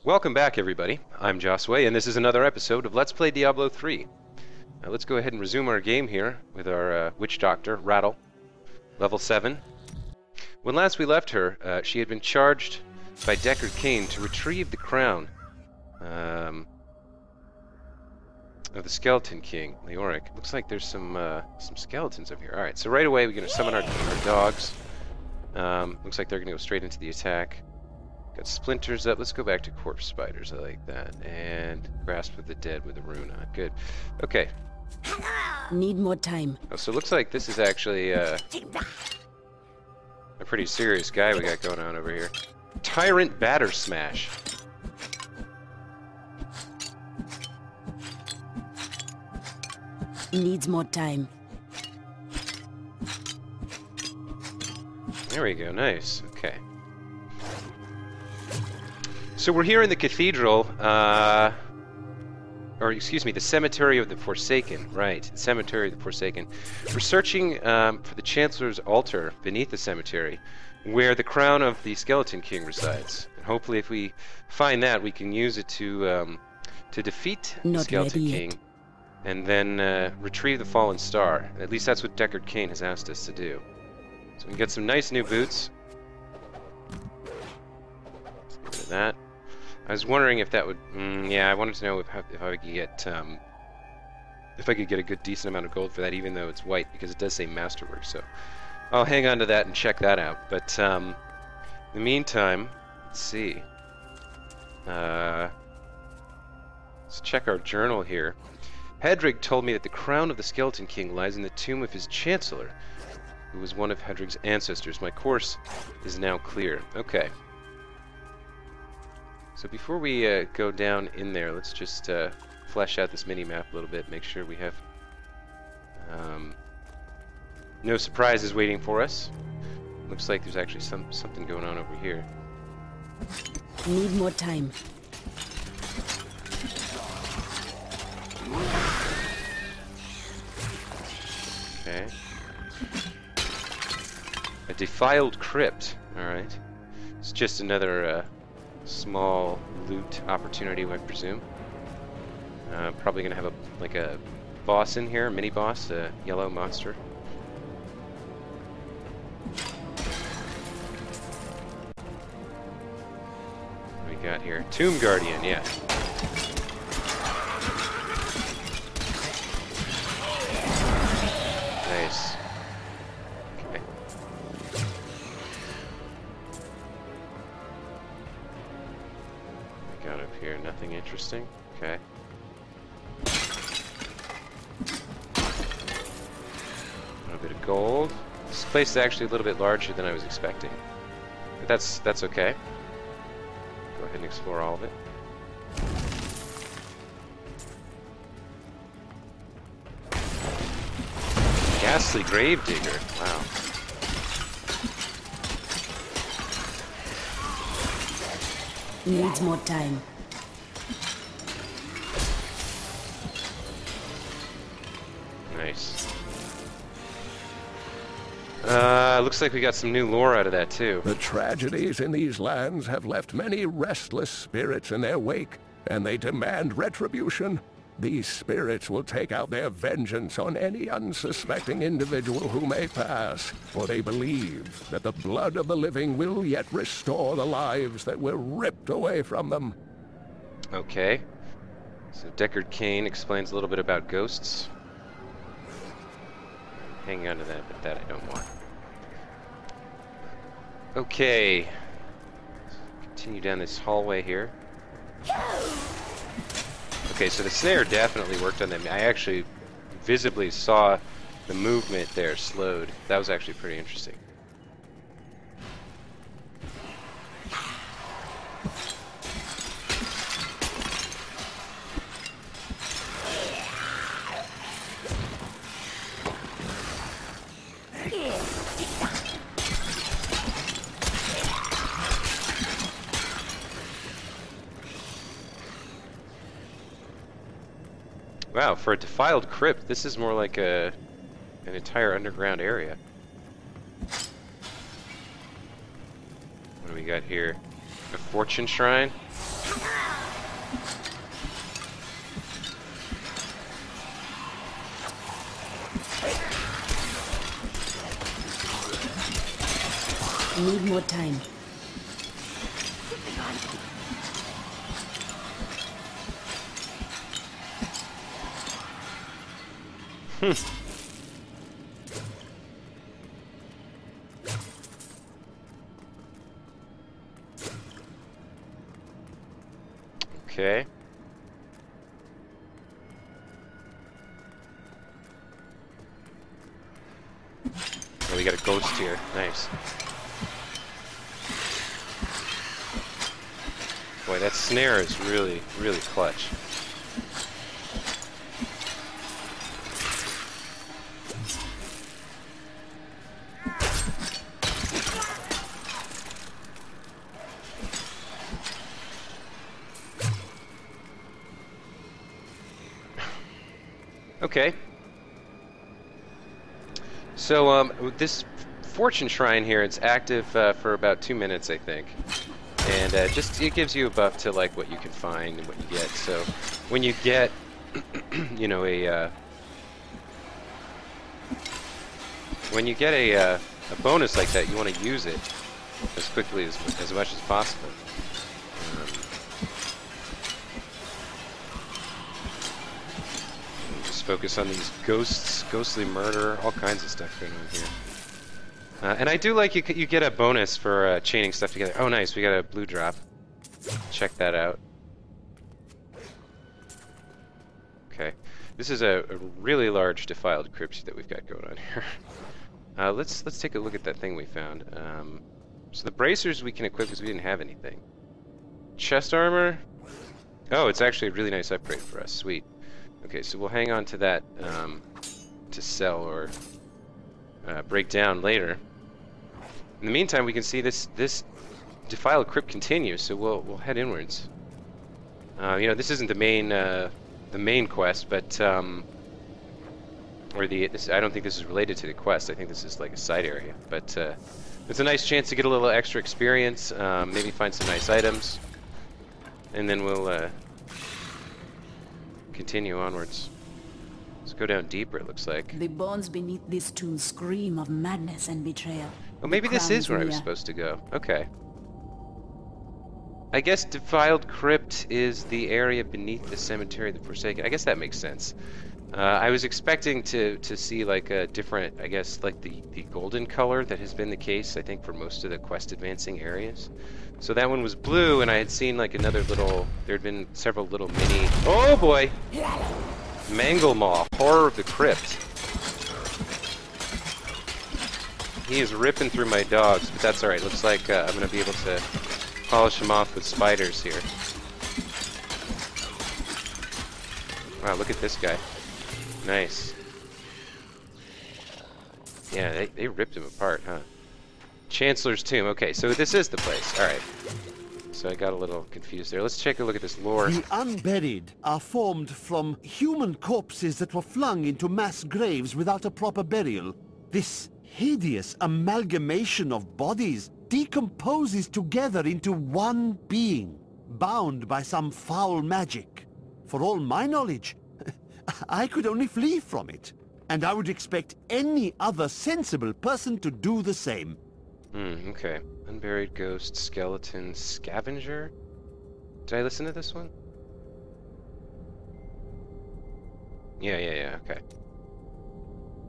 Welcome back, everybody. I'm Josiwe, and this is another episode of Let's Play Diablo 3. Now let's go ahead and resume our game here with our witch doctor, Rattle, level 7. When last we left her, she had been charged by Deckard Cain to retrieve the crown of the Skeleton King, Leoric. Looks like there's some skeletons over here. Alright, so right away we're going to summon our dogs. Looks like they're going to go straight into the attack. Got splinters up. Let's go back to corpse spiders. I like that. And grasp of the dead with a rune on. Good. Okay. Need more time. Oh, so it looks like this is actually a pretty serious guy we got going on over here. Tyrant Batter Smash. Needs more time. There we go. Nice. Okay. So we're here in the cathedral, or excuse me, the Cemetery of the Forsaken. Right, the Cemetery of the Forsaken. We're searching for the Chancellor's altar beneath the cemetery, where the crown of the Skeleton King resides. And hopefully, if we find that, we can use it to defeat the Skeleton King, and then retrieve the fallen star. At least that's what Deckard Cain has asked us to do. So we can get some nice new boots. Let's get rid of that. I was wondering if that would, yeah, I wanted to know if I could get a good decent amount of gold for that, even though it's white, because it does say Masterwork. So I'll hang on to that and check that out. But in the meantime, let's see. Let's check our journal here. Hedrig told me that the crown of the Skeleton King lies in the tomb of his Chancellor, who was one of Hedrig's ancestors. My course is now clear. Okay. So before we go down in there, let's just flesh out this mini-map a little bit, make sure we have no surprises waiting for us. Looks like there's actually something going on over here. Need more time. Okay. A defiled crypt. Alright. It's just another small loot opportunity, I presume. Probably gonna have a boss in here, a mini boss, a yellow monster. What do we got here? Tomb Guardian, yeah. Nice. Okay. Got up here, nothing interesting. Okay. A little bit of gold. This place is actually a little bit larger than I was expecting. But that's okay. Go ahead and explore all of it. Ghastly Gravedigger. Wow. Needs more time. Nice. Looks like we got some new lore out of that too. The tragedies in these lands have left many restless spirits in their wake, and they demand retribution. These spirits will take out their vengeance on any unsuspecting individual who may pass, for they believe that the blood of the living will yet restore the lives that were ripped away from them. Okay. So Deckard Cain explains a little bit about ghosts. Hang on to that, but that I don't want. Okay. Continue down this hallway here. Okay, so the snare definitely worked on them. I actually visibly saw the movement there slowed. That was actually pretty interesting. Wow, for a defiled crypt, this is more like an entire underground area. What do we got here? A fortune shrine? Need more time. Okay. Oh, we got a ghost here. Nice. Boy, that snare is really, really clutch. Okay. So, this fortune shrine here, it's active for about 2 minutes, I think. And just, it gives you a buff to, like, what you can find and what you get. So, when you get, you know, when you get a bonus like that, you want to use it as quickly as much as possible. Focus on these ghosts, ghostly murder, all kinds of stuff going on here. And I do like you get a bonus for chaining stuff together. Oh, nice, we got a blue drop. Check that out. Okay, this is a really large defiled crypt that we've got going on here. Let's take a look at that thing we found. So the bracers we can equip because we didn't have anything. Chest armor. Oh, it's actually a really nice upgrade for us. Sweet. Okay, so we'll hang on to that to sell or break down later. In the meantime, we can see this defiled crypt continues, so we'll head inwards. You know, this isn't the main quest, but I don't think this is related to the quest. I think this is like a side area, but it's a nice chance to get a little extra experience, maybe find some nice items, and then we'll continue onwards. Let's go down deeper, it looks like. The bones beneath this tomb scream of madness and betrayal. Oh, maybe this is where I was supposed to go. Okay. I guess defiled crypt is the area beneath the cemetery of the Forsaken. I guess that makes sense. I was expecting to see like a different, I guess, like the golden color that has been the case, I think, for most of the quest advancing areas. So that one was blue, and I had seen like another little, there had been several little mini, oh boy! Mangle Maw, Horror of the Crypt. He is ripping through my dogs, but that's alright. Looks like I'm going to be able to polish him off with spiders here. Wow, look at this guy. Nice. Yeah, they ripped him apart, huh? Chancellor's Tomb. Okay, so this is the place. Alright. So I got a little confused there. Let's take a look at this lore. The unburied are formed from human corpses that were flung into mass graves without a proper burial. This hideous amalgamation of bodies decomposes together into one being, bound by some foul magic. For all my knowledge, I could only flee from it, and I would expect any other sensible person to do the same. Okay. Unburied Ghost, Skeleton, Scavenger? Did I listen to this one? Yeah, okay.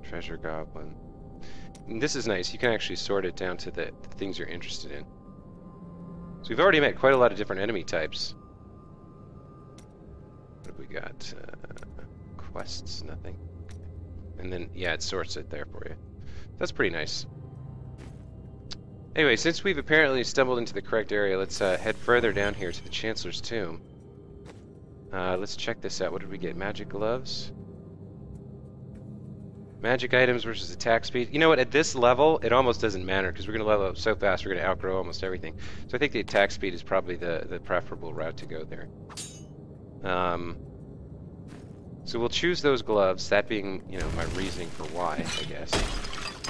Treasure Goblin. And this is nice. You can actually sort it down to the things you're interested in. So we've already met quite a lot of different enemy types. What have we got? Quests, nothing. And then, yeah, it sorts it there for you. That's pretty nice. Anyway, since we've apparently stumbled into the correct area, let's head further down here to the Chancellor's Tomb. Let's check this out. What did we get? Magic gloves? Magic items versus attack speed. You know what? At this level, it almost doesn't matter because we're going to level up so fast we're going to outgrow almost everything. So I think the attack speed is probably the preferable route to go there. So we'll choose those gloves, that being, you know, my reasoning for why, I guess.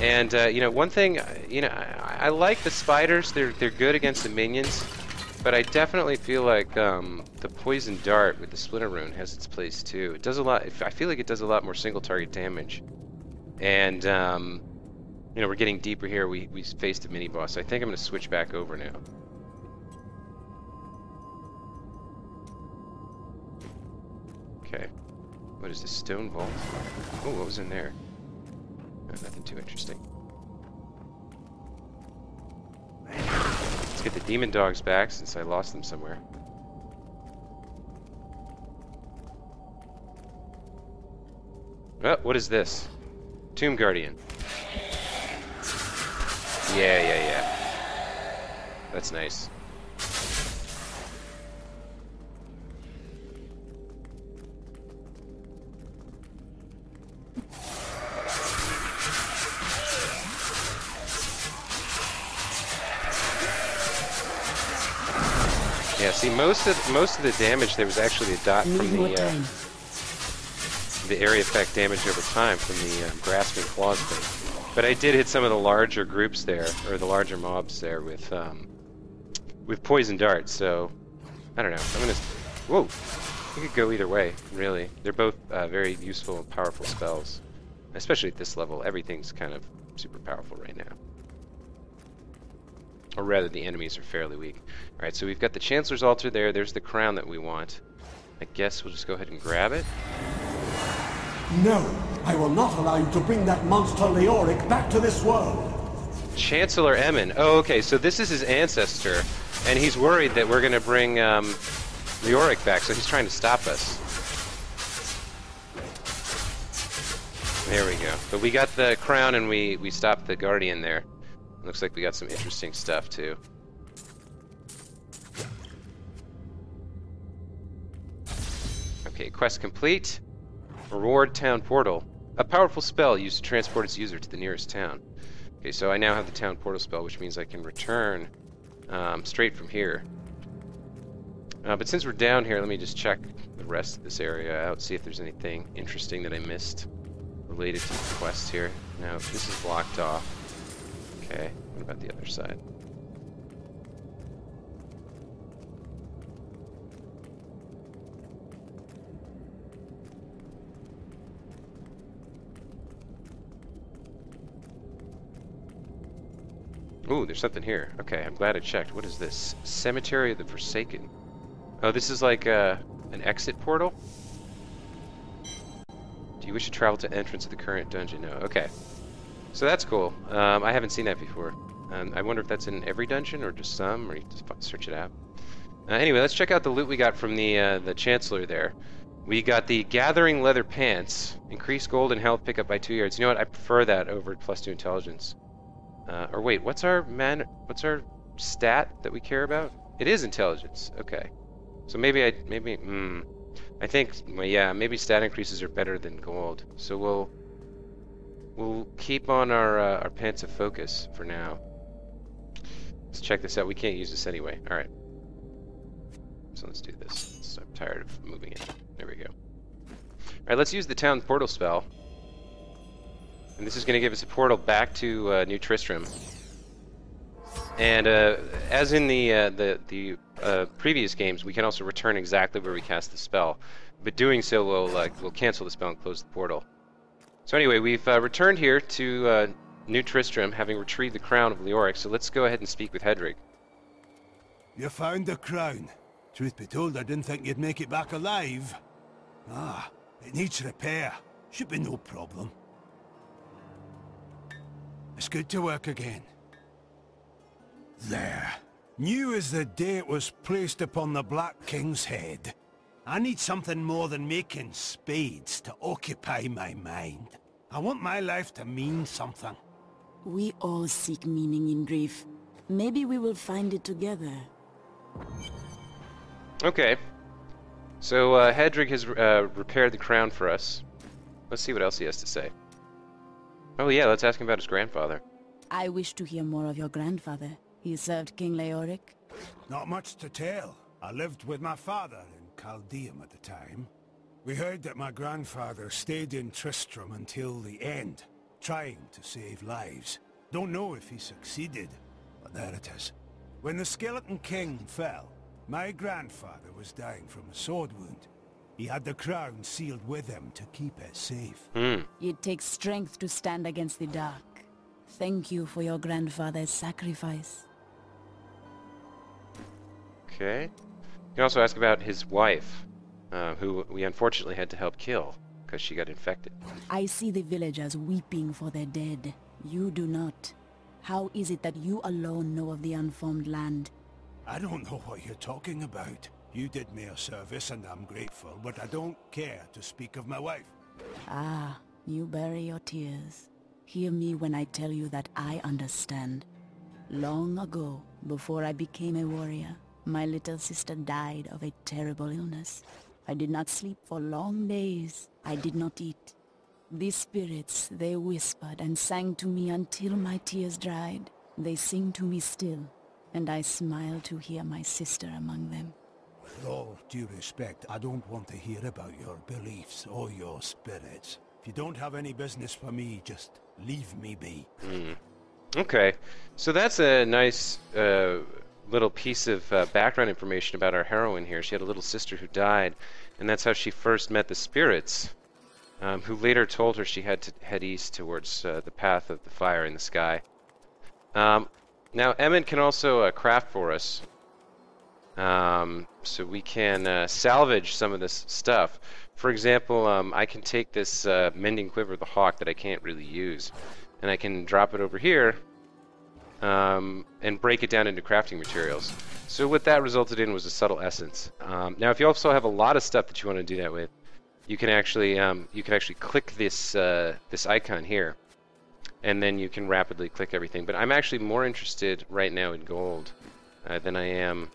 And, you know, one thing, you know, I like the spiders. They're good against the minions. But I definitely feel like the poison dart with the splinter rune has its place too. It does a lot. I feel like it does a lot more single target damage. And you know, we're getting deeper here. We faced a mini boss. I think I'm going to switch back over now. Okay. What is this? Stone vault? Oh, what was in there? Nothing too interesting. Let's get the demon dogs back since I lost them somewhere. Oh, what is this? Tomb Guardian. Yeah. That's nice. Yeah, see, most of the damage there was actually a dot from the area effect damage over time from the grasping claws thing. But I did hit some of the larger groups there, or the larger mobs there with poison darts. So I don't know. I'm gonna. Whoa! You could go either way, really. They're both very useful and powerful spells, especially at this level. Everything's kind of super powerful right now. Or rather, the enemies are fairly weak. Alright, so we've got the Chancellor's Altar there. There's the crown that we want. I guess we'll just go ahead and grab it. No, I will not allow you to bring that monster Leoric back to this world. Chancellor Emin. Oh, okay, so this is his ancestor, and he's worried that we're going to bring Leoric back, so he's trying to stop us. There we go. But we got the crown, and we stopped the Guardian there. Looks like we got some interesting stuff, too. Okay, quest complete. Reward Town Portal. A powerful spell used to transport its user to the nearest town. Okay, so I now have the Town Portal spell, which means I can return straight from here. But since we're down here, let me just check the rest of this area out, see if there's anything interesting that I missed related to the quest here. No, this is blocked off. Okay, what about the other side? Ooh, there's something here. Okay, I'm glad I checked. What is this? Cemetery of the Forsaken. Oh, this is like an exit portal? Do you wish to travel to entrance of the current dungeon? No. Okay. So that's cool. I haven't seen that before. I wonder if that's in every dungeon or just some, or you just search it out. Anyway, let's check out the loot we got from the Chancellor there. We got the Gathering Leather Pants. Increase gold and health pickup by 2 yards. You know what? I prefer that over +2 intelligence. Or wait, what's our stat that we care about? It is intelligence. Okay. So maybe I think, well, yeah, maybe stat increases are better than gold. So we'll keep on our pants of focus for now. Let's check this out. We can't use this anyway. All right. So let's do this. I'm tired of moving it. There we go. All right, let's use the Town Portal spell. And this is going to give us a portal back to New Tristram. And as in the previous games, we can also return exactly where we cast the spell. But doing so will cancel the spell and close the portal. So anyway, we've returned here to New Tristram, having retrieved the crown of Leoric. So let's go ahead and speak with Hedrig. You found the crown. Truth be told, I didn't think you'd make it back alive. Ah, it needs repair. Should be no problem. It's good to work again. There. New as the day it was placed upon the Black King's head. I need something more than making spades to occupy my mind. I want my life to mean something. We all seek meaning in grief. Maybe we will find it together. Okay. So Hedrig has repaired the crown for us. Let's see what else he has to say. Oh yeah, let's ask him about his grandfather. I wish to hear more of your grandfather. He served King Leoric. Not much to tell. I lived with my father in Chaldeum at the time. We heard that my grandfather stayed in Tristram until the end, trying to save lives. Don't know if he succeeded, but there it is. When the Skeleton King fell, my grandfather was dying from a sword wound. He had the crown sealed with him to keep it safe. It takes strength to stand against the dark. Thank you for your grandfather's sacrifice. Okay. You can also ask about his wife, who we unfortunately had to help kill because she got infected. I see the villagers weeping for their dead. You do not. How is it that you alone know of the unformed land? I don't know what you're talking about. You did me a service and I'm grateful, but I don't care to speak of my wife. Ah, you bury your tears. Hear me when I tell you that I understand. Long ago, before I became a warrior, my little sister died of a terrible illness. I did not sleep for long days. I did not eat. These spirits, they whispered and sang to me until my tears dried. They sing to me still, and I smile to hear my sister among them. With all due respect, I don't want to hear about your beliefs or your spirits. If you don't have any business for me, just leave me be. Okay, so that's a nice little piece of background information about our heroine here. She had a little sister who died, and that's how she first met the spirits, who later told her she had to head east towards the path of the fire in the sky. Now, Emmett can also craft for us, so we can salvage some of this stuff. For example, I can take this Mending Quiver of the Hawk that I can't really use, and I can drop it over here and break it down into crafting materials. So what that resulted in was a subtle essence. Now, if you also have a lot of stuff that you want to do that with, you can actually click this this icon here, and then you can rapidly click everything. But I'm actually more interested right now in gold than I am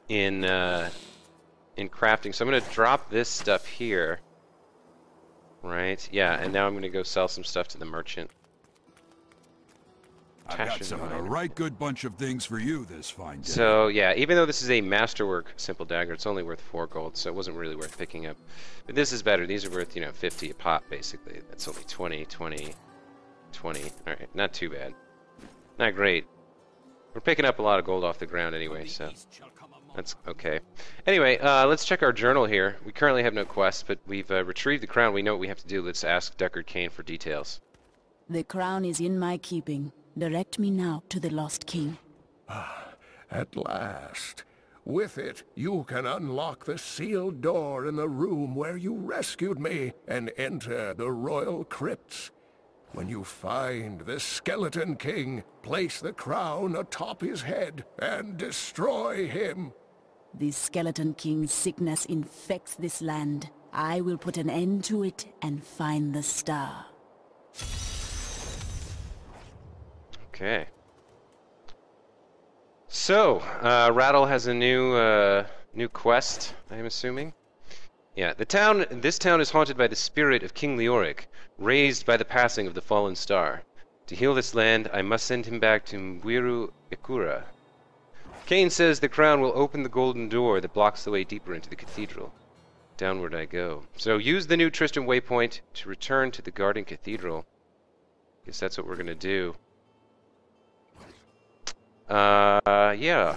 in crafting. So I'm going to drop this stuff here. Right? Yeah, and now I'm going to go sell some stuff to the merchant. I got some a right good bunch of things for you this fine day. So yeah, even though this is a masterwork simple dagger, it's only worth 4 gold, so it wasn't really worth picking up. But this is better. These are worth, 50 a pop, basically. That's only 20, 20, 20. Alright, not too bad. Not great. We're picking up a lot of gold off the ground anyway, so that's okay. Anyway, let's check our journal here. We currently have no quests, but we've retrieved the crown. We know what we have to do. Let's ask Deckard Cain for details. The crown is in my keeping. Direct me now to the Lost King. At last. With it, you can unlock the sealed door in the room where you rescued me and enter the royal crypts. When you find the Skeleton King, place the crown atop his head and destroy him. The Skeleton King's sickness infects this land. I will put an end to it and find the star. Okay. So, Rattle has a new quest, I'm assuming. Yeah, this town is haunted by the spirit of King Leoric, raised by the passing of the fallen star. To heal this land, I must send him back to Mwiru Ikura. Cain says the crown will open the golden door that blocks the way deeper into the cathedral. Downward I go. So use the new Tristram waypoint to return to the Garden Cathedral. Guess that's what we're gonna do. Yeah.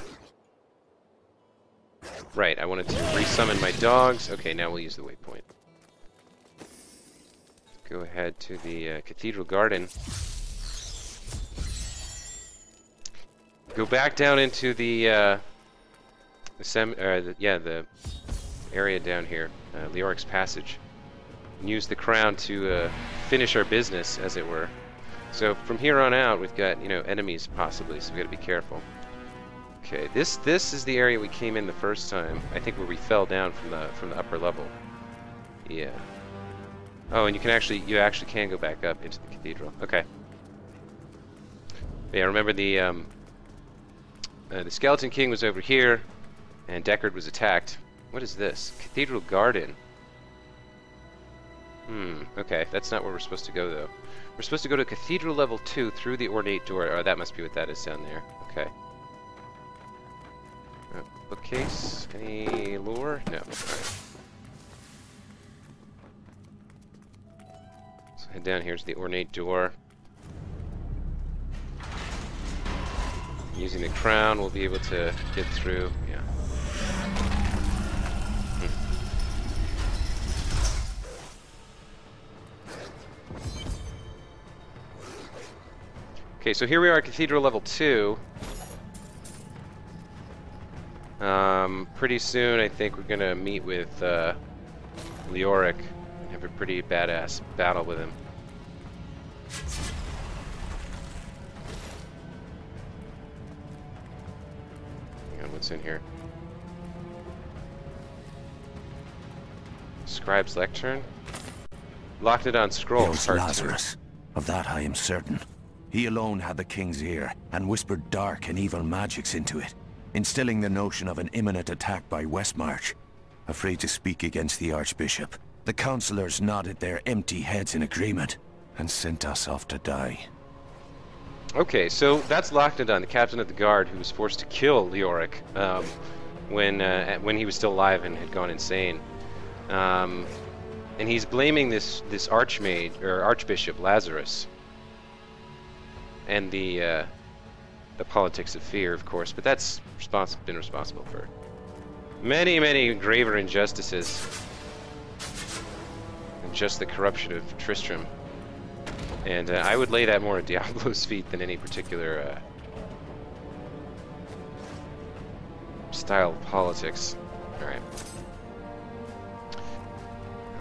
Right, I wanted to resummon my dogs. Okay, now we'll use the waypoint. Go ahead to the Cathedral Garden. Go back down into the area down here, Leoric's Passage, and use the crown to finish our business, as it were. So from here on out, we've got enemies possibly, so we got to be careful. Okay, this is the area we came in the first time. I think where we fell down from the upper level. Yeah. Oh, and you actually can go back up into the cathedral. Okay. Yeah, remember the Skeleton King was over here, and Deckard was attacked. What is this? Cathedral Garden. Okay, that's not where we're supposed to go, though. We're supposed to go to Cathedral Level 2 through the ornate door. Oh, that must be what that is down there. Okay. Bookcase. Any lore? No. Alright. So head down here to the ornate door. Using the crown, we'll be able to get through. Yeah. Okay, so here we are at Cathedral level 2. Pretty soon, I think we're gonna meet with Leoric and have a pretty badass battle with him. Hang on, what's in here? Scribe's Lectern? Locked it on scroll. It was Lazarus. Of that I am certain. He alone had the king's ear, and whispered dark and evil magics into it, instilling the notion of an imminent attack by Westmarch. Afraid to speak against the Archbishop, the councillors nodded their empty heads in agreement, and sent us off to die. Okay, so that's Locknedon, the captain of the guard, who was forced to kill Leoric when he was still alive and had gone insane. And he's blaming this archmage or Archbishop Lazarus, and the politics of fear, of course. But that's been responsible for many, many graver injustices than just the corruption of Tristram. And I would lay that more at Diablo's feet than any particular style of politics. All right.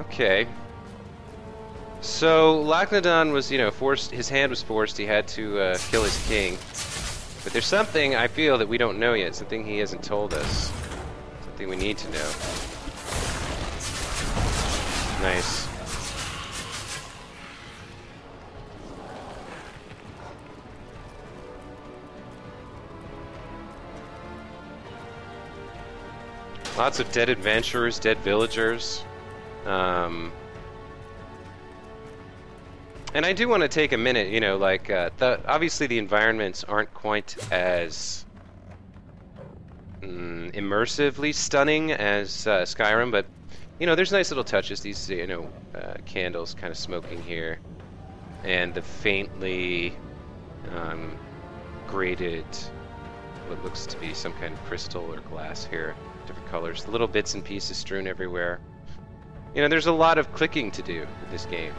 Okay. So Locknedon was, forced. His hand was forced. He had to kill his king. But there's something I feel that we don't know yet. Something he hasn't told us. Something we need to know. Nice. Lots of dead adventurers, dead villagers. And I do want to take a minute, obviously the environments aren't quite as immersively stunning as Skyrim, but, there's nice little touches. These, candles kind of smoking here, and the faintly graded, what looks to be some kind of crystal or glass here, different colors, the little bits and pieces strewn everywhere. There's a lot of clicking to do with this game.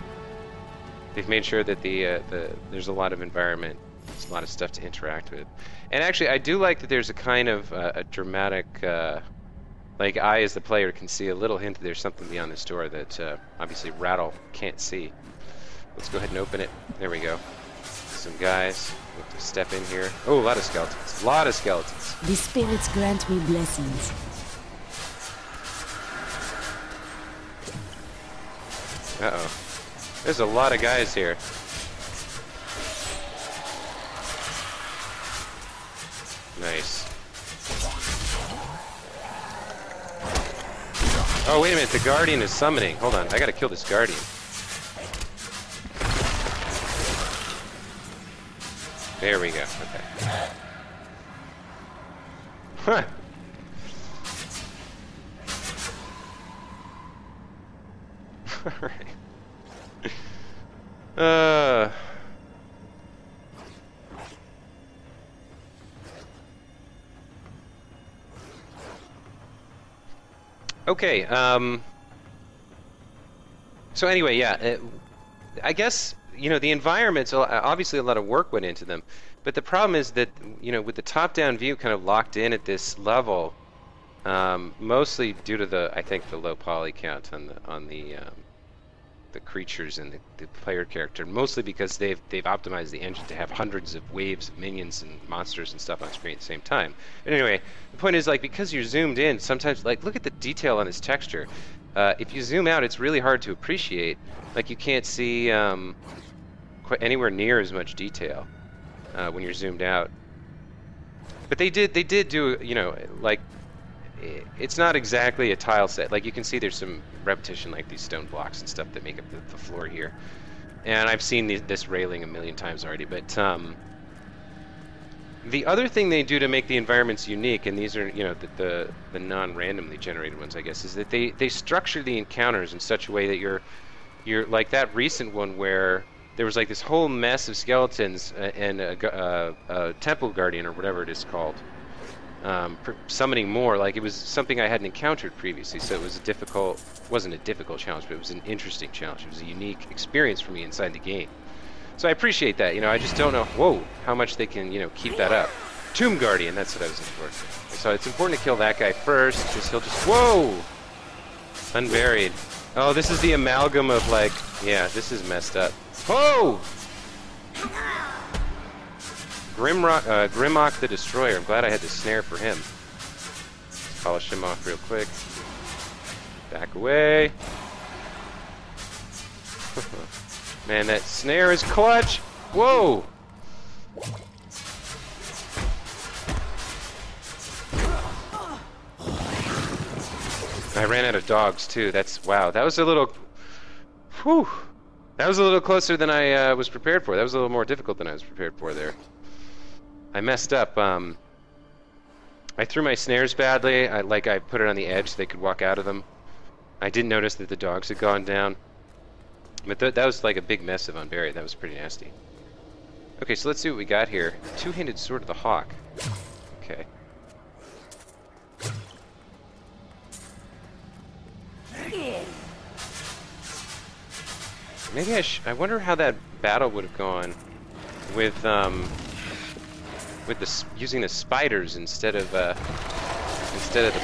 They've made sure that there's a lot of environment, there's a lot of stuff to interact with. And actually, I do like that there's a kind of a dramatic, like I as the player can see a little hint that there's something beyond this door that obviously Rattle can't see. Let's go ahead and open it. There we go. Some guys. We have to step in here. Oh, a lot of skeletons. A lot of skeletons. The spirits grant me blessings. Uh-oh. There's a lot of guys here. Nice. Oh, wait a minute. The Guardian is summoning. Hold on. I gotta kill this Guardian. There we go. Okay. Huh. Alright. Okay, so anyway, yeah, I guess, the environments, obviously a lot of work went into them, but the problem is that, with the top-down view kind of locked in at this level, mostly due to I think the low poly count on the creatures and the player character, mostly because they've optimized the engine to have hundreds of waves of minions and monsters and stuff on screen at the same time. But anyway, the point is, because you're zoomed in, sometimes, look at the detail on this texture. If you zoom out, it's really hard to appreciate. You can't see quite anywhere near as much detail when you're zoomed out. But they did do, it's not exactly a tile set. You can see there's some repetition, these stone blocks and stuff that make up the floor here. And I've seen this railing a million times already. But the other thing they do to make the environments unique, and these are, the non-randomly generated ones, I guess, is that they structure the encounters in such a way that you're like that recent one where there was like this whole mess of skeletons and a temple guardian or whatever it is called, summoning more. Like, it was something I hadn't encountered previously, so it was wasn't a difficult challenge, but it was an interesting challenge. It was a unique experience for me inside the game. So I appreciate that. You know, I just don't know, whoa, how much they can, you know, keep that up. Tomb Guardian, that's what I was looking for. So it's important to kill that guy first, because he'll just, whoa! Unburied. Oh, this is the amalgam of, like, yeah, this is messed up. Whoa! Grimrock the Destroyer. I'm glad I had the snare for him. Let's polish him off real quick. Back away. Man, that snare is clutch! Whoa! I ran out of dogs too. That's, wow. That was a little, whew. That was a little closer than I was prepared for. That was a little more difficult than I was prepared for there. I messed up. I threw my snares badly. I put it on the edge so they could walk out of them. I didn't notice that the dogs had gone down. But that was like a big mess of Unburied. That was pretty nasty. Okay, so let's see what we got here. Two-handed Sword of the Hawk. Okay. Maybe I wonder how that battle would have gone with using the spiders instead of the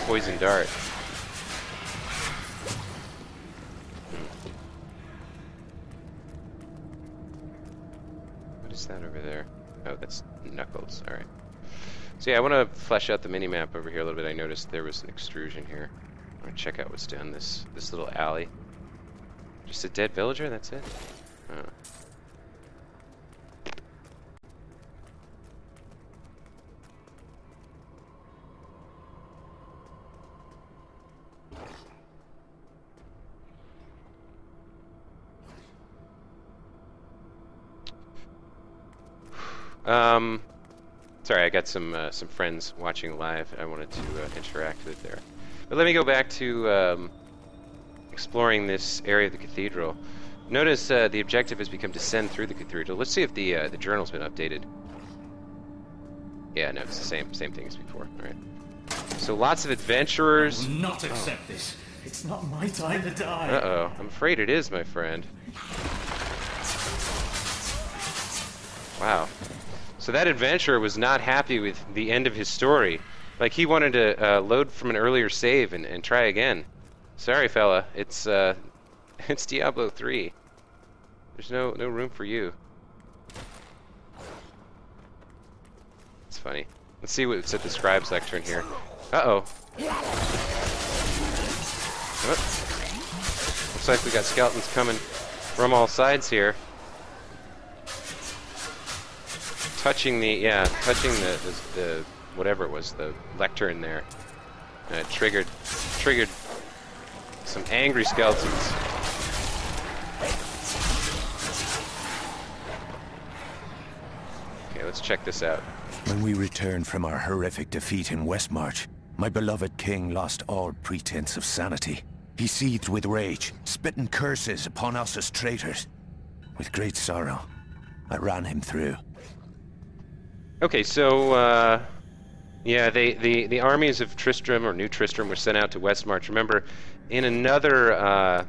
poison dart. What is that over there? Oh, that's Knuckles. All right. So yeah, I want to flesh out the mini-map over here a little bit. I noticed there was an extrusion here. I want to check out what's down this little alley. Just a dead villager? That's it? Sorry, I got some friends watching live. I wanted to interact with there. But let me go back to exploring this area of the cathedral. Notice the objective has become descend through the cathedral. Let's see if the journal's been updated. Yeah, no, it's the same thing as before. All right. So lots of adventurers. I will not accept this. It's not my time to die. Uh-oh. I'm afraid it is, my friend. Wow. So that adventurer was not happy with the end of his story. Like, he wanted to load from an earlier save and try again. Sorry, fella. It's Diablo 3. There's no room for you. It's funny. Let's see what's at the scribe's lectern here. Uh-oh. Looks like we got skeletons coming from all sides here. Touching the whatever it was, the lectern there. Triggered some angry skeletons. Okay, let's check this out. When we returned from our horrific defeat in Westmarch, my beloved king lost all pretense of sanity. He seethed with rage, spitting curses upon us as traitors. With great sorrow, I ran him through. Okay, so yeah, the armies of Tristram or New Tristram were sent out to Westmarch. Remember, in another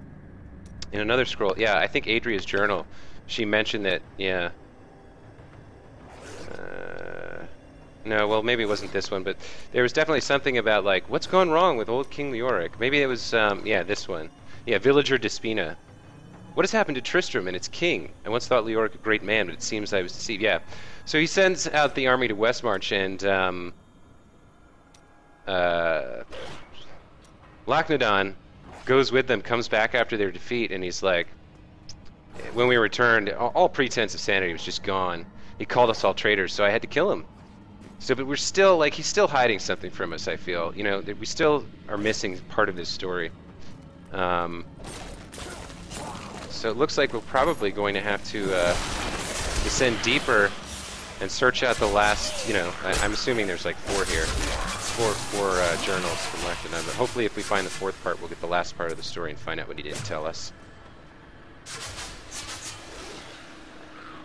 scroll, yeah, I think Adria's journal, she mentioned that, yeah. No, well, maybe it wasn't this one, but there was definitely something about, like, what's gone wrong with old King Leoric? Maybe it was, yeah, this one. Yeah, Villager Despina. What has happened to Tristram and its king? I once thought Leoric a great man, but it seems I was deceived. Yeah. So he sends out the army to Westmarch, and Lachnadon goes with them, comes back after their defeat, and he's like, when we returned, all pretense of sanity was just gone. He called us all traitors, so I had to kill him. So, but we're still, like, he's still hiding something from us, I feel. You know, that we still are missing part of this story. So it looks like we're probably going to have to descend deeper and search out the last, you know, I'm assuming there's like four here. Four journals from Lachnadon, but hopefully if we find the fourth part, we'll get the last part of the story and find out what he didn't tell us.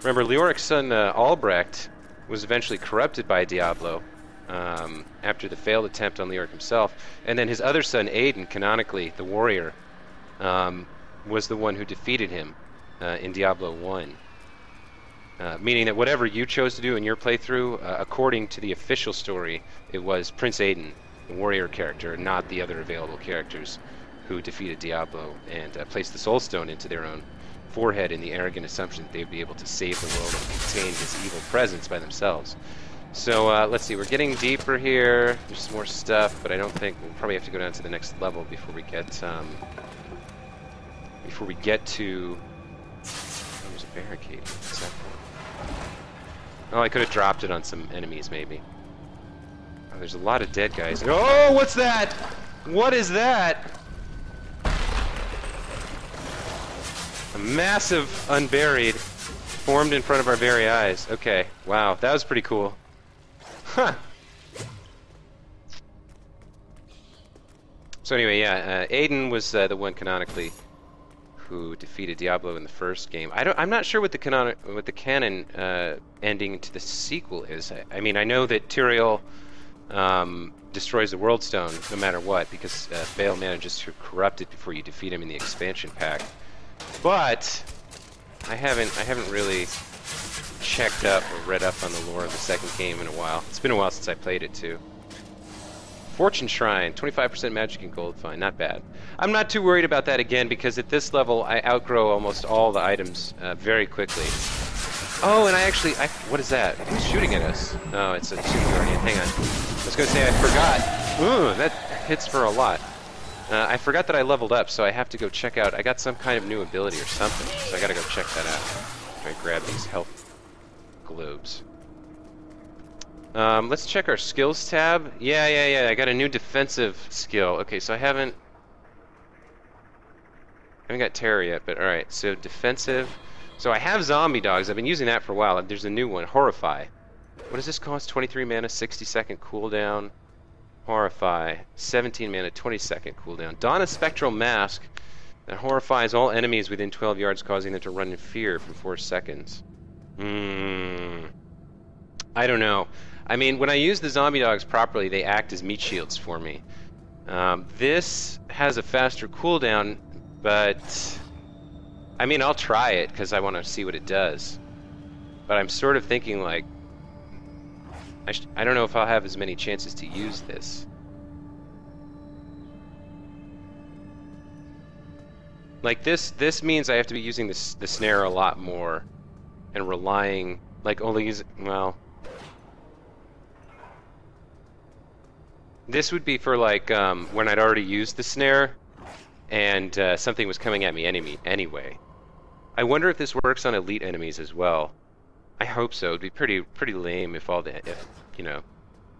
Remember, Leoric's son Albrecht was eventually corrupted by Diablo after the failed attempt on Leoric himself, and then his other son Aiden, canonically the warrior, was the one who defeated him in Diablo 1. Meaning that whatever you chose to do in your playthrough, according to the official story, it was Prince Aiden, the warrior character, not the other available characters who defeated Diablo and placed the Soul Stone into their own forehead in the arrogant assumption that they would be able to save the world and contain his evil presence by themselves. So let's see, we're getting deeper here. There's some more stuff, but I don't think we'll probably have to go down to the next level before we get to. Oh, there's a barricade. What's that for? Oh, I could have dropped it on some enemies, maybe. Oh, there's a lot of dead guys. Oh, what's that? What is that? A massive unburied formed in front of our very eyes. Okay, wow, that was pretty cool. Huh. So anyway, yeah, Aiden was the one canonically who defeated Diablo in the first game. I'm not sure what the canon ending to the sequel is. I mean, I know that Tyrael destroys the World Stone no matter what, because Baal manages to corrupt it before you defeat him in the expansion pack. But I haven't really checked up or read up on the lore of the second game in a while. It's been a while since I played it too. Fortune Shrine, 25% magic and gold, fine, not bad. I'm not too worried about that again because at this level I outgrow almost all the items very quickly. Oh, and what is that? Who's shooting at us? Oh, it's a Tomb Guardian. Hang on. I was going to say I forgot. Ooh, that hits for a lot. I forgot that I leveled up, so I have to go check out. I got some kind of new ability or something, so I gotta go check that out. Try to grab these health globes. Let's check our skills tab. Yeah. I got a new defensive skill. Okay, so I haven't got terror yet, but alright, so defensive. So I have zombie dogs. I've been using that for a while. There's a new one, Horrify. What does this cost? 23 mana, 60-second cooldown. Horrify, 17 mana, 20-second cooldown. Don a spectral mask that horrifies all enemies within 12 yards, causing them to run in fear for 4 seconds. I don't know. I mean, when I use the zombie dogs properly, they act as meat shields for me. This has a faster cooldown, but I mean, I'll try it because I want to see what it does. But I'm sort of thinking like, I don't know if I'll have as many chances to use this. Like this means I have to be using the snare a lot more and relying, like only using, well, this would be for like when I'd already used the snare and something was coming at me anyway. I wonder if this works on elite enemies as well. I hope so. It'd be pretty lame if you know,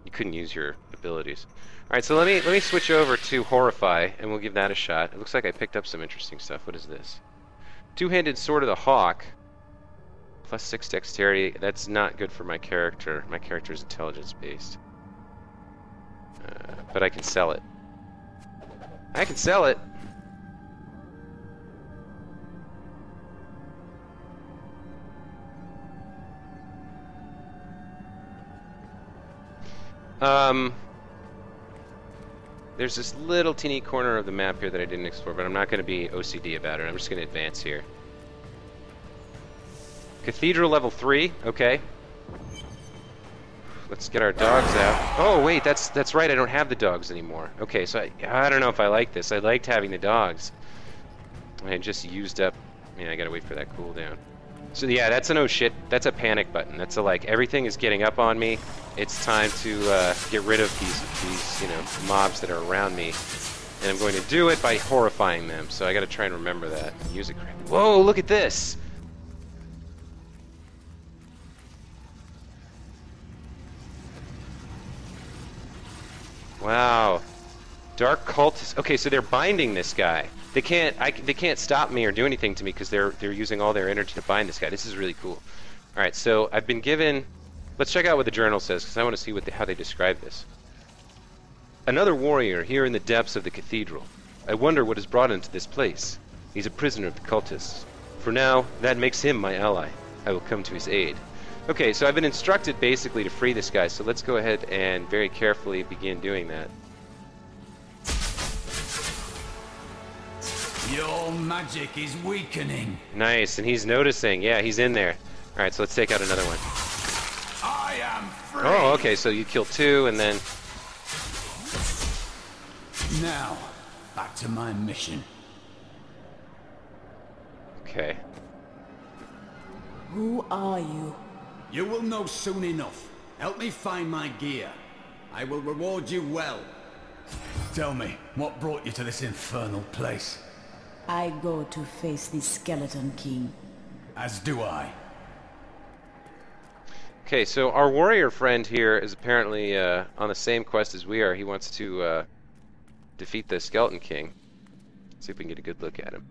you couldn't use your abilities. All right, so let me switch over to Horrify, and we'll give that a shot. It looks like I picked up some interesting stuff. What is this? Two-handed Sword of the Hawk. +6 dexterity. That's not good for my character. My character is intelligence-based. But I can sell it. I can sell it. There's this little teeny corner of the map here that I didn't explore, but I'm not going to be OCD about it. I'm just going to advance here. Cathedral level 3, okay. Let's get our dogs out. Oh wait, that's right, I don't have the dogs anymore. Okay, so I don't know if I like this. I liked having the dogs. I just used up, I gotta wait for that cooldown. So yeah, that's an oh shit, that's a panic button. That's a like, everything is getting up on me. It's time to get rid of these mobs that are around me. And I'm going to do it by horrifying them. So I gotta try and remember that. Use it correctly. Whoa, look at this! Wow. Dark cultists. Okay, so they're binding this guy. They can't stop me or do anything to me because they're using all their energy to bind this guy. This is really cool. All right, so I've been given. Let's check out what the journal says because I want to see how they describe this. Another warrior here in the depths of the cathedral. I wonder what has brought him to this place. He's a prisoner of the cultists. For now, that makes him my ally. I will come to his aid. Okay, so I've been instructed basically to free this guy, so let's go ahead and very carefully begin doing that. Your magic is weakening. Nice, and he's noticing. Yeah, he's in there. Alright, so let's take out another one. I am free. Oh, okay, so you kill 2, and then... Now, back to my mission. Okay. Who are you? You will know soon enough. Help me find my gear. I will reward you well. Tell me, what brought you to this infernal place? I go to face the Skeleton King. As do I. Okay, so our warrior friend here is apparently on the same quest as we are. He wants to defeat the Skeleton King. Let's see if we can get a good look at him.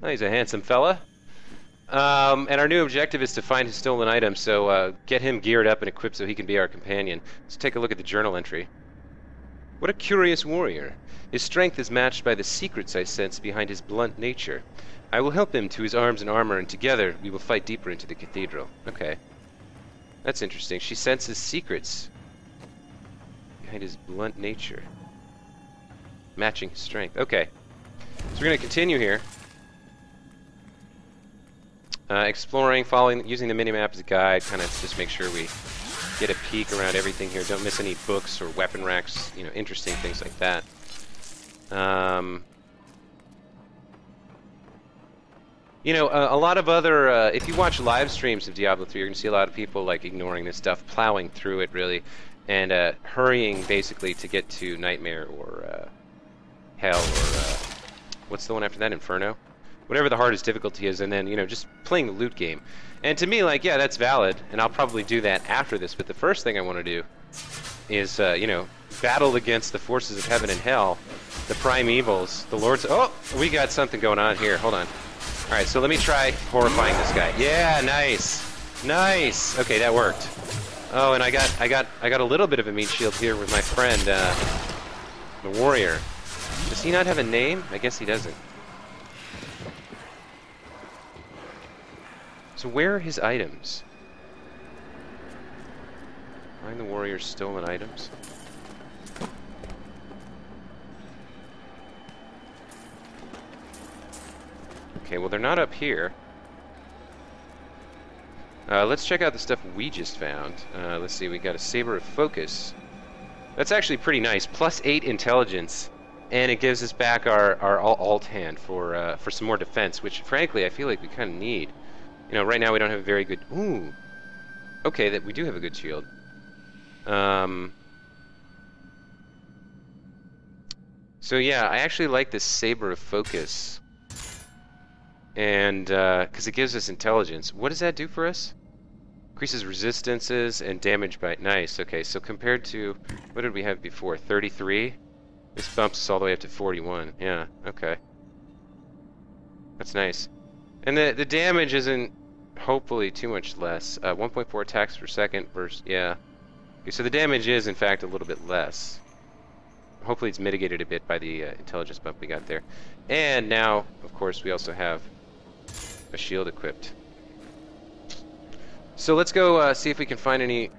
Oh, he's a handsome fella. And our new objective is to find his stolen item, so get him geared up and equipped so he can be our companion. Let's take a look at the journal entry. What a curious warrior. His strength is matched by the secrets I sense behind his blunt nature. I will help him to his arms and armor, and together we will fight deeper into the cathedral. Okay. That's interesting. She senses secrets behind his blunt nature. Matching his strength. Okay. So we're going to continue here. Exploring, following, using the minimap as a guide, kind of just make sure we get a peek around everything here. Don't miss any books or weapon racks, you know, interesting things like that. You know, a lot of other, if you watch live streams of Diablo 3, you're going to see a lot of people, like, ignoring this stuff, plowing through it, really, and hurrying, basically, to get to Nightmare or Hell or, what's the one after that? Inferno? Whatever the hardest difficulty is, and then, you know, just playing the loot game. And to me, like, yeah, that's valid, and I'll probably do that after this, but the first thing I want to do is, you know, battle against the forces of heaven and hell, the primevals, the lords. Oh, we got something going on here. Hold on. All right, so let me try horrifying this guy. Yeah, nice, nice. Okay, that worked. Oh, and I got a little bit of a meat shield here with my friend, the warrior. Does he not have a name? I guess he doesn't. So where are his items? Find the warrior's stolen items. Okay, well they're not up here. Let's check out the stuff we just found. Let's see, we got a Saber of Focus. That's actually pretty nice. +8 intelligence. And it gives us back our alt hand for some more defense, which frankly I feel like we kind of need. You know, right now we don't have a very good... Ooh! Okay, that we do have a good shield. So yeah, I actually like this Saber of Focus. And, because it gives us intelligence. What does that do for us? Increases resistances and damage by... Nice, okay, so compared to... What did we have before? 33? This bumps us all the way up to 41. Yeah, okay. That's nice. And the damage isn't hopefully too much less. 1.4 attacks per second versus... Yeah. Okay, so the damage is, in fact, a little bit less. Hopefully it's mitigated a bit by the intelligence bump we got there. And now, of course, we also have a shield equipped. So let's go see if we can find any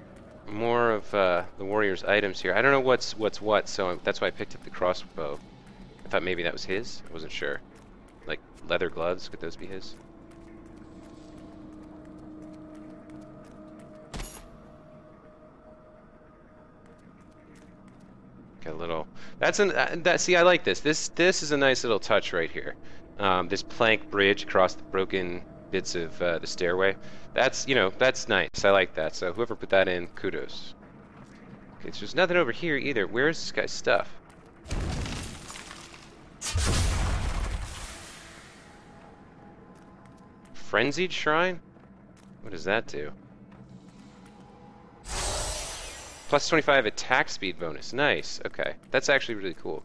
more of the warrior's items here. I don't know what's what, so that's why I picked up the crossbow. I thought maybe that was his. I wasn't sure. Like leather gloves, could those be his? Got a little. That's an. See, I like this. This is a nice little touch right here. This plank bridge across the broken bits of the stairway. That's, you know, that's nice. I like that. So whoever put that in, kudos. Okay, so there's nothing over here either. Where's this guy's stuff? Frenzied Shrine? What does that do? Plus 25 attack speed bonus. Nice. Okay. That's actually really cool.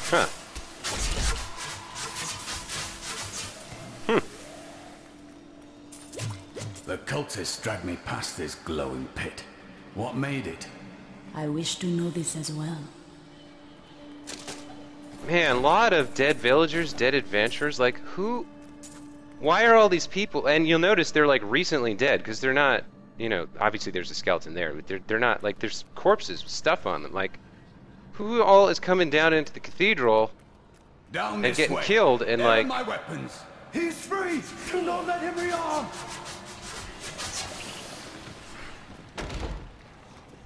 Huh. The cultists dragged me past this glowing pit. What made it? I wish to know this as well. Man, a lot of dead villagers, dead adventurers. Like, who... Why are all these people... And you'll notice they're, like, recently dead, because they're not... You know, obviously there's a skeleton there, but they're not... Like, there's corpses with stuff on them. Like, who all is coming down into the cathedral Down and this getting way. killed and, There like... are my weapons. He's free! Do not let him rearm!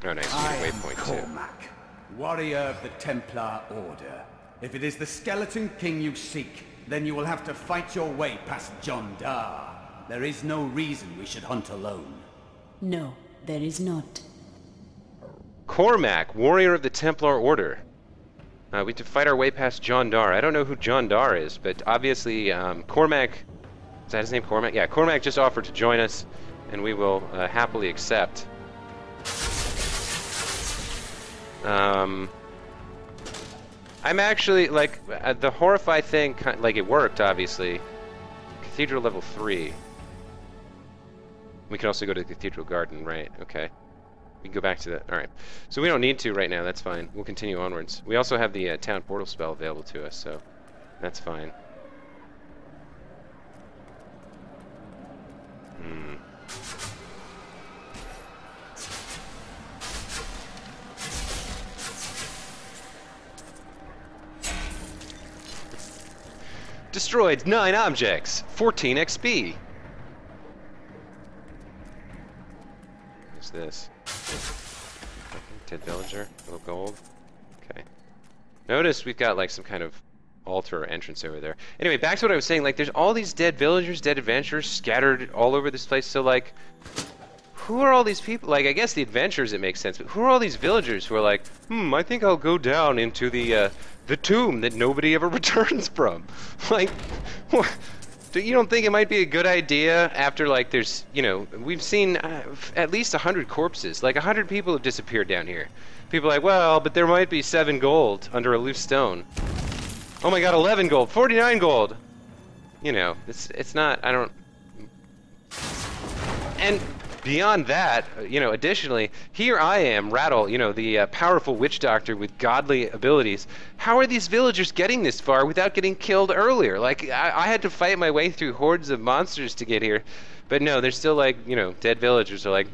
Oh, nice. I You get a am waypoint, too. Cormac, warrior of the Templar Order. If it is the Skeleton King you seek, then you will have to fight your way past John Dar. There is no reason we should hunt alone. No, there is not. Cormac, warrior of the Templar Order. We have to fight our way past John Dar. I don't know who John Dar is, but obviously Cormac... Is that his name, Cormac? Yeah, Cormac just offered to join us, and we will happily accept. I'm actually, like, the Horrify thing, like, it worked, obviously. Cathedral level 3. We can also go to the Cathedral Garden, right, okay. We can go back to that, alright. So we don't need to right now, that's fine. We'll continue onwards. We also have the Town Portal spell available to us, so that's fine. Destroyed 9 objects, 14 XP. What's this? Dead villager, a little gold. Okay. Notice we've got like some kind of altar or entrance over there. Anyway, back to what I was saying. Like, there's all these dead villagers, dead adventurers scattered all over this place. So, like, who are all these people? Like, I guess the adventurers, it makes sense. But who are all these villagers who are like, I think I'll go down into the tomb that nobody ever returns from? Like, what? You don't think it might be a good idea after, like, there's, you know, we've seen at least 100 corpses. Like, 100 people have disappeared down here. People are like, well, but there might be 7 gold under a loose stone. Oh my god, 11 gold, 49 gold! You know, it's not, I don't... And beyond that, you know, additionally, here I am, Rattle, you know, the powerful witch doctor with godly abilities. How are these villagers getting this far without getting killed earlier? Like, I had to fight my way through hordes of monsters to get here. But no, they're still like, you know, dead villagers are like,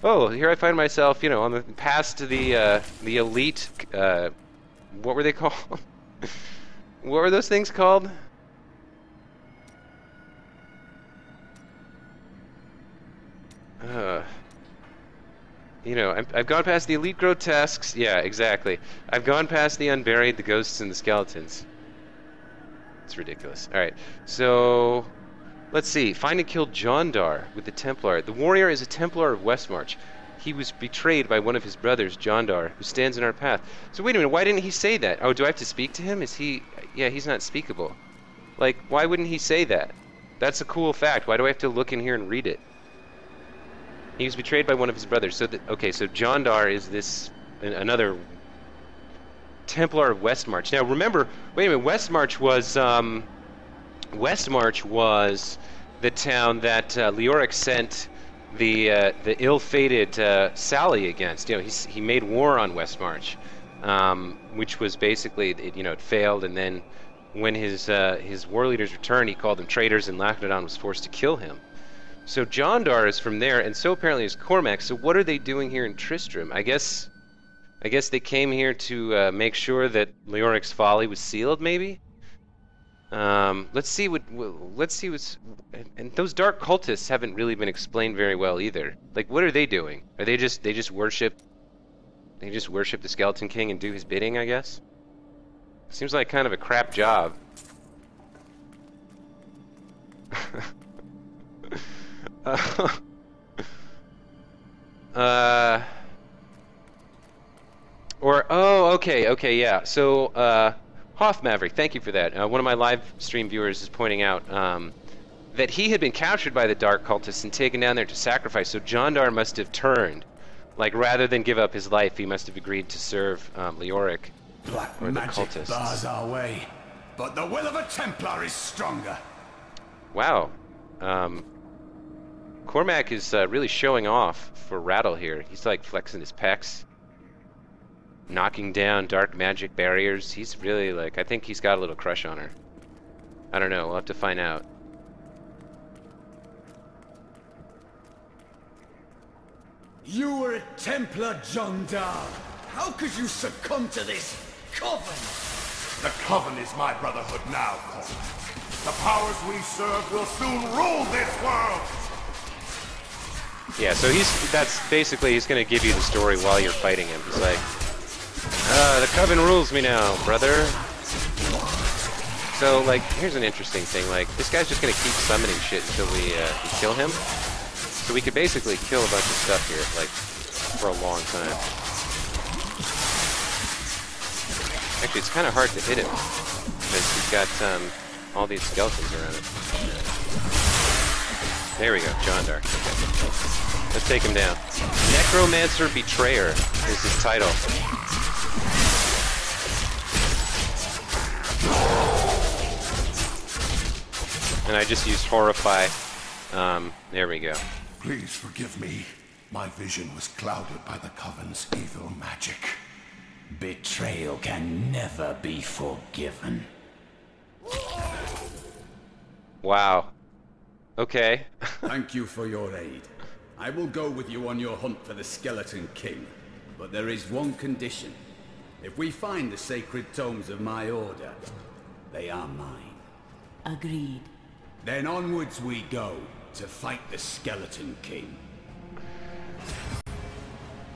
oh, here I find myself, you know, on the path to the elite, what were they called? What were those things called? You know, I've gone past the elite grotesques. Yeah, exactly. I've gone past the unburied, the ghosts, and the skeletons. It's ridiculous. Alright, so... Let's see. Find and kill John Dar with the Templar. The warrior is a Templar of Westmarch. He was betrayed by one of his brothers, John Dar, who stands in our path. So wait a minute, why didn't he say that? Oh, do I have to speak to him? Is he... Yeah, he's not speakable. Like, why wouldn't he say that? That's a cool fact. Why do I have to look in here and read it? He was betrayed by one of his brothers. So, okay, so John Dar is this... another... Templar of Westmarch. Now, remember... Wait a minute, Westmarch was, Westmarch was the town that Leoric sent the ill-fated Sally against. You know, he made war on Westmarch, which was basically, you know, it failed, and then when his war leaders returned, he called them traitors, and Lachnodon was forced to kill him. So John Dar is from there, and so apparently is Cormac. So what are they doing here in Tristram? I guess they came here to make sure that Leoric's folly was sealed, maybe. Let's see what's, and those dark cultists haven't really been explained very well either. Like, what are they doing? Are they just worship the Skeleton King and do his bidding, I guess? Seems like kind of a crap job. Okay, yeah. So, Hoff Maverick, thank you for that. One of my live stream viewers is pointing out that he had been captured by the Dark Cultists and taken down there to sacrifice, so John Dar must have turned. Like, rather than give up his life, he must have agreed to serve Leoric Black or the magic cultists. bars our way, but the will of a Templar is stronger. Wow. Cormac is really showing off for Rattle here. He's like flexing his pecs. knocking down dark magic barriers. He's really like, I think he's got a little crush on her. I don't know, we'll have to find out. You were a Templar, John Dar. How could you succumb to this coven? The Coven is my brotherhood now, Cormac. The powers we serve will soon rule this world! Yeah, so that's basically, he's gonna give you the story while you're fighting him. He's like, the Coven rules me now, brother. So, like, here's an interesting thing, like, this guy's just gonna keep summoning shit until we kill him. So we could basically kill a bunch of stuff here, like, for a long time. Actually, it's kind of hard to hit him, because he's got all these skeletons around him. There we go, John Dark. Okay. Let's take him down. Necromancer Betrayer is his title. And I just used Horrify. There we go. Please forgive me. My vision was clouded by the Coven's evil magic. Betrayal can never be forgiven. Wow. Okay. Thank you for your aid. I will go with you on your hunt for the Skeleton King. But there is one condition. If we find the sacred tomes of my order, they are mine. Agreed. Then onwards we go to fight the Skeleton King.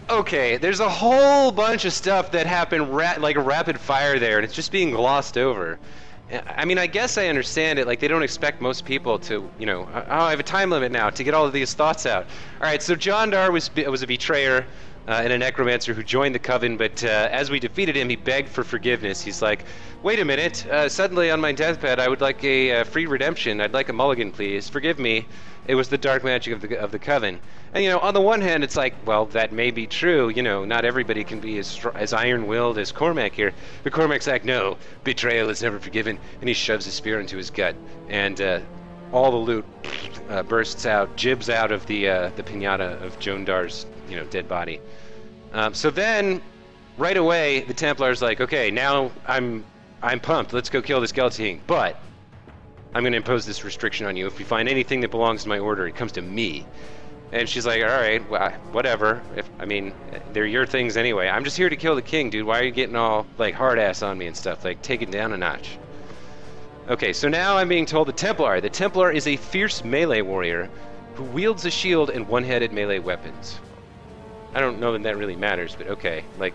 Okay, there's a whole bunch of stuff that happened like a rapid fire there, and it's just being glossed over. I mean, I guess I understand it. Like, they don't expect most people to, you know, oh, I have a time limit now to get all of these thoughts out. All right, so John Dar was a betrayer and a necromancer who joined the Coven, but as we defeated him, he begged for forgiveness. He's like, wait a minute, suddenly on my deathbed, I would like a free redemption. I'd like a mulligan, please. Forgive me. It was the dark magic of the Coven. And, you know, on the one hand, it's like, well, that may be true. You know, not everybody can be as iron-willed as Cormac here. But Cormac's like, no, betrayal is never forgiven. And he shoves his spear into his gut. And all the loot bursts out, jibs out of the pinata of Joan Dar's, you know, dead body. So then, right away, the Templar's like, okay, now I'm pumped. Let's go kill the Skeleton King. But I'm going to impose this restriction on you. If you find anything that belongs to my order, it comes to me. And she's like, all right, well, whatever. I mean, they're your things anyway. I'm just here to kill the king, dude. Why are you getting all, like, hard-ass on me and stuff? Like, take it down a notch. Okay, so now I'm being told the Templar. The Templar is a fierce melee warrior who wields a shield and one-handed melee weapons. I don't know that really matters, but okay. Like,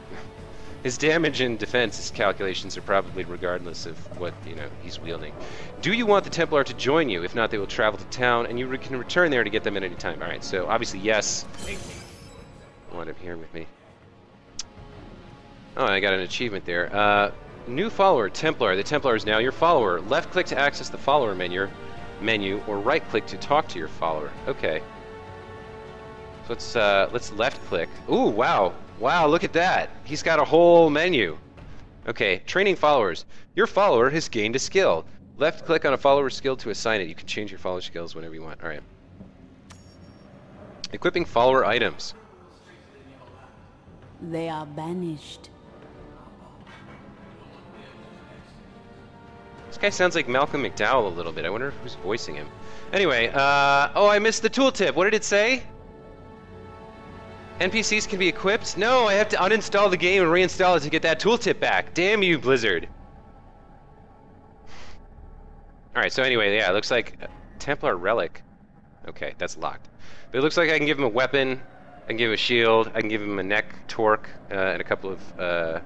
his damage and defense calculations are probably regardless of what, you know, he's wielding. Do you want the Templar to join you? If not, they will travel to town, and you can return there to get them at any time. All right, so obviously, yes. I want him here with me. Oh, I got an achievement there. New follower, Templar. The Templar is now your follower. Left-click to access the follower menu, or right-click to talk to your follower. Okay. So let's left-click. Ooh, wow. Wow, look at that. He's got a whole menu. Okay, training followers. Your follower has gained a skill. Left-click on a follower's skill to assign it. You can change your follower skills whenever you want. All right. Equipping follower items. They are banished. This guy sounds like Malcolm McDowell a little bit. I wonder who's voicing him. Anyway, oh, I missed the tooltip. What did it say? NPCs can be equipped? No, I have to uninstall the game and reinstall it to get that tooltip back. Damn you, Blizzard. Alright, so anyway, yeah, it looks like Templar Relic. Okay, that's locked. But it looks like I can give him a weapon, I can give him a shield, I can give him a neck torque, and a couple of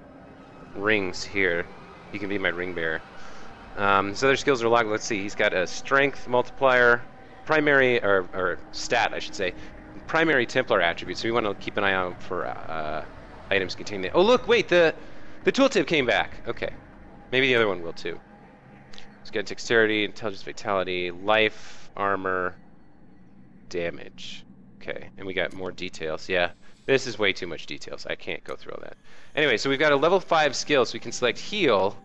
rings here. He can be my ring bearer. So their skills are locked. Let's see, he's got a strength multiplier, primary, or stat, I should say. Primary Templar attribute, so we want to keep an eye out for items containing that. Oh look, wait, the tooltip came back. Okay, maybe the other one will too. Let's get dexterity, intelligence, vitality, life, armor, damage. Okay, and we got more details. Yeah, this is way too much details. I can't go through all that. Anyway, so we've got a level 5 skill, so we can select heal.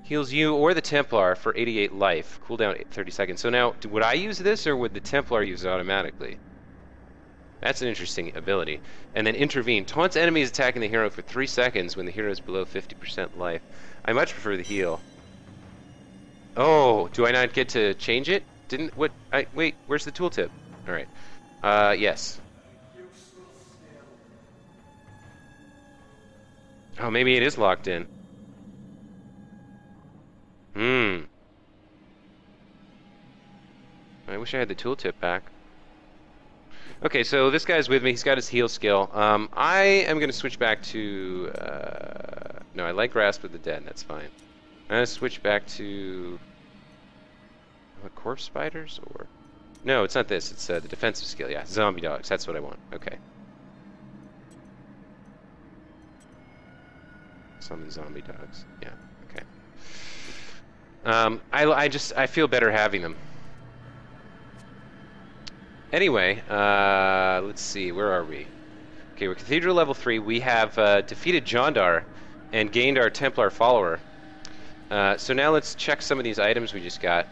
Heals you or the Templar for 88 life. Cooldown 30 seconds. So now, would I use this or would the Templar use it automatically? That's an interesting ability. And then intervene. Taunts enemies attacking the hero for 3 seconds when the hero is below 50% life. I much prefer the heal. Oh, do I not get to change it? Didn't what? Wait. Where's the tooltip? All right. Yes. Oh, maybe it is locked in. I wish I had the tooltip back. Okay, so this guy's with me. He's got his heal skill. I am going to switch back to... no, I like Grasp of the Dead. That's fine. I'm going to switch back to... corpse spiders? Or... No, it's not this. It's the defensive skill. Yeah, zombie dogs. That's what I want. Okay. Summon zombie dogs. Yeah, okay. I feel better having them. Anyway, let's see, where are we? Okay, we're Cathedral level 3. We have defeated Jondar and gained our Templar follower. So now let's check some of these items we just got.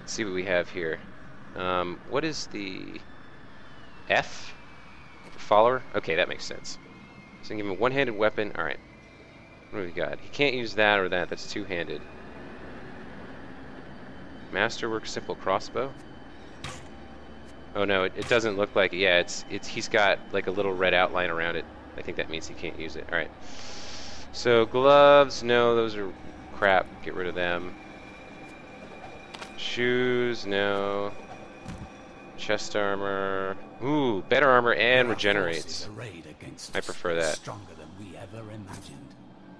Let's see what we have here. What is the F for follower? Okay, that makes sense. So give him a one-handed weapon. All right. What do we got? He can't use that or that. That's two-handed. Masterwork simple crossbow. Oh no, it doesn't look like it. Yeah, he's got like a little red outline around it. I think that means he can't use it. All right. So gloves, no, those are crap. Get rid of them. Shoes, no. Chest armor. Ooh, better armor and regenerates. I prefer that. Stronger than we ever imagined.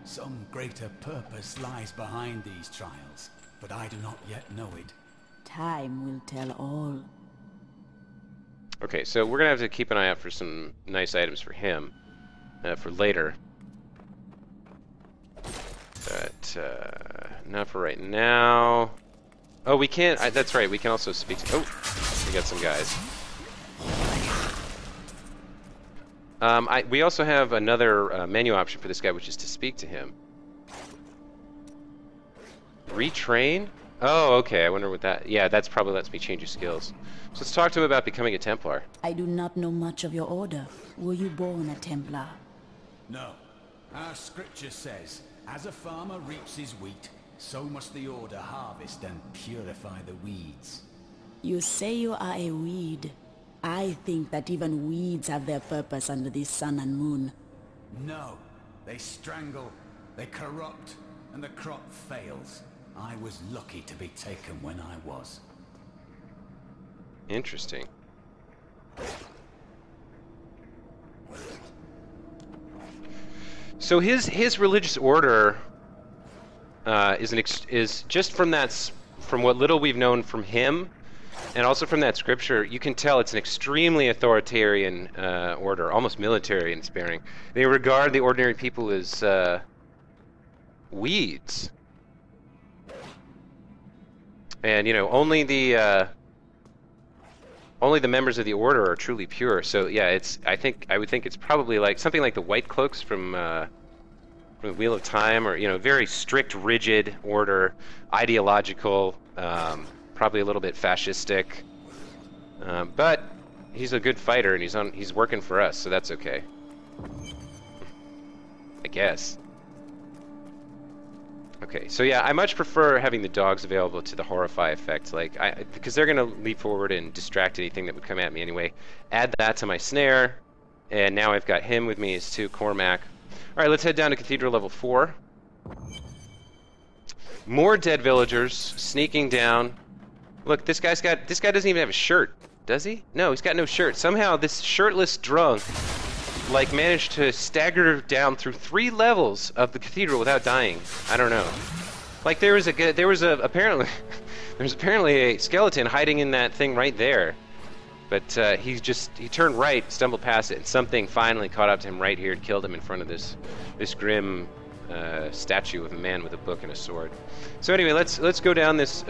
Some greater purpose lies behind these trials, but I do not yet know it. Time will tell all. Okay, so we're gonna have to keep an eye out for some nice items for him for later. But not for right now. Oh, we can't. That's right. We can also speak to. Oh, we got some guys. We also have another menu option for this guy, which is to speak to him. Retrain? Oh, okay. I wonder what that... Yeah, that's probably lets me change your skills. So let's talk to him about becoming a Templar. I do not know much of your order. Were you born a Templar? No. Our scripture says, as a farmer reaps his wheat, so must the order harvest and purify the weeds. You say you are a weed. I think that even weeds have their purpose under the sun and moon. No. They strangle, they corrupt, and the crop fails. I was lucky to be taken when I was. Interesting. So his religious order is just from what little we've known from him, and also from that scripture, you can tell it's an extremely authoritarian order, almost military inspiring. They regard the ordinary people as weeds, and only the members of the order are truly pure. So yeah, I would think it's probably like something like the White Cloaks from the Wheel of Time, or very strict, rigid order, ideological, probably a little bit fascistic. But he's a good fighter, and he's working for us, so that's okay. I guess. Okay, so yeah, I much prefer having the dogs available to the horrify effect, because they're gonna leap forward and distract anything that would come at me anyway. Add that to my snare, and now I've got him with me as too, Cormac. All right, let's head down to Cathedral level 4. More dead villagers sneaking down. Look, this guy doesn't even have a shirt, does he? No, he's got no shirt. Somehow this shirtless drunk managed to stagger down through 3 levels of the cathedral without dying. I don't know. There was apparently a skeleton hiding in that thing right there. But he turned right, stumbled past it, and something finally caught up to him right here and killed him in front of this grim statue of a man with a book and a sword. So anyway, let's go down this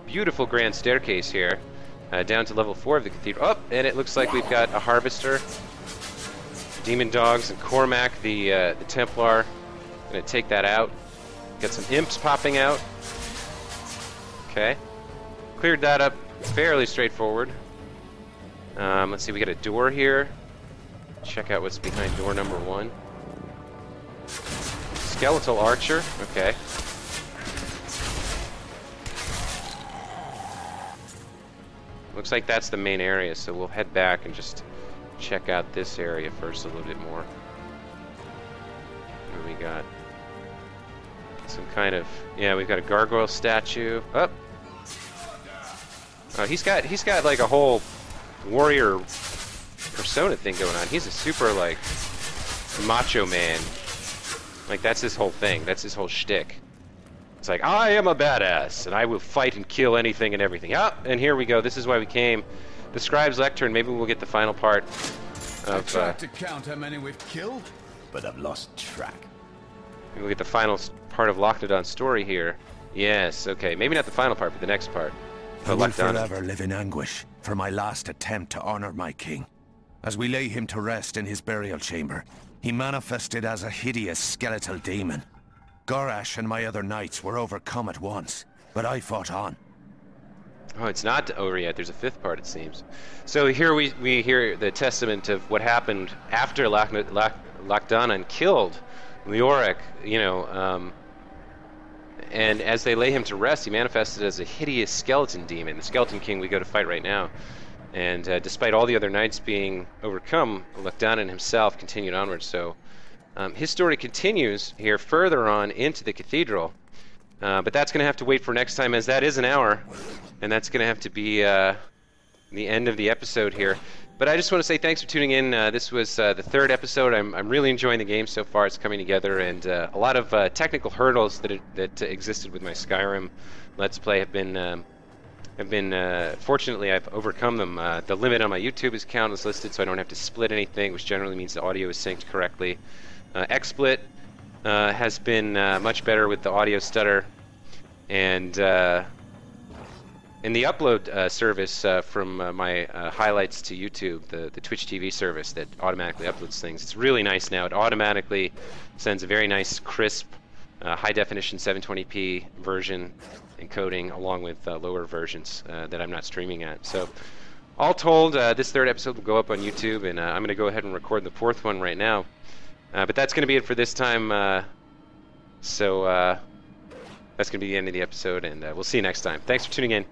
beautiful grand staircase here, down to level 4 of the cathedral. Oh, and it looks like we've got a harvester, demon dogs, and Cormac, the Templar. Gonna take that out. Got some imps popping out. Okay, cleared that up fairly straightforward. Let's see, we got a door here. Check out what's behind door number 1. Skeletal archer, okay. Looks like that's the main area, so we'll head back and just check out this area first a little bit more. What do we got? Some kind of, yeah, we've got a gargoyle statue. Oh, he's got like a whole warrior persona thing going on. He's a super like macho man. Like that's his whole thing. That's his whole shtick. It's like, I am a badass, and I will fight and kill anything and everything. Ah, and here we go. This is why we came. The Scribe's Lectern. Maybe we'll get the final part of... I tried to count how many we've killed, but I've lost track. Maybe we'll get the final part of Lockdodon's story here. Yes, okay. Maybe not the final part, but the next part. I will forever live in anguish for my last attempt to honor my king. As we lay him to rest in his burial chamber, he manifested as a hideous skeletal demon. Gorash and my other knights were overcome at once, but I fought on. Oh, it's not over yet. There's a 5th part, it seems. So here we hear the testament of what happened after Lockdonon killed Leoric, you know, and as they lay him to rest, he manifested as a hideous skeleton demon, the Skeleton King we go to fight right now. And despite all the other knights being overcome, Lockdonon himself continued onward. So his story continues here further on into the cathedral, but that's going to have to wait for next time, as that is an hour, and that's going to have to be the end of the episode here. But I just want to say thanks for tuning in. This was the 3rd episode. I'm really enjoying the game so far. It's coming together, and a lot of technical hurdles that existed with my Skyrim Let's Play have been fortunately I've overcome them. The limit on my YouTube account is listed, so I don't have to split anything, which generally means the audio is synced correctly. XSplit has been much better with the audio stutter, and in the upload service from my highlights to YouTube, the Twitch TV service that automatically uploads things, it's really nice now. It automatically sends a very nice, crisp, high-definition 720p version encoding, along with lower versions that I'm not streaming at. So, all told, this 3rd episode will go up on YouTube, and I'm going to go ahead and record the 4th one right now. But that's going to be it for this time, so that's going to be the end of the episode, and we'll see you next time. Thanks for tuning in.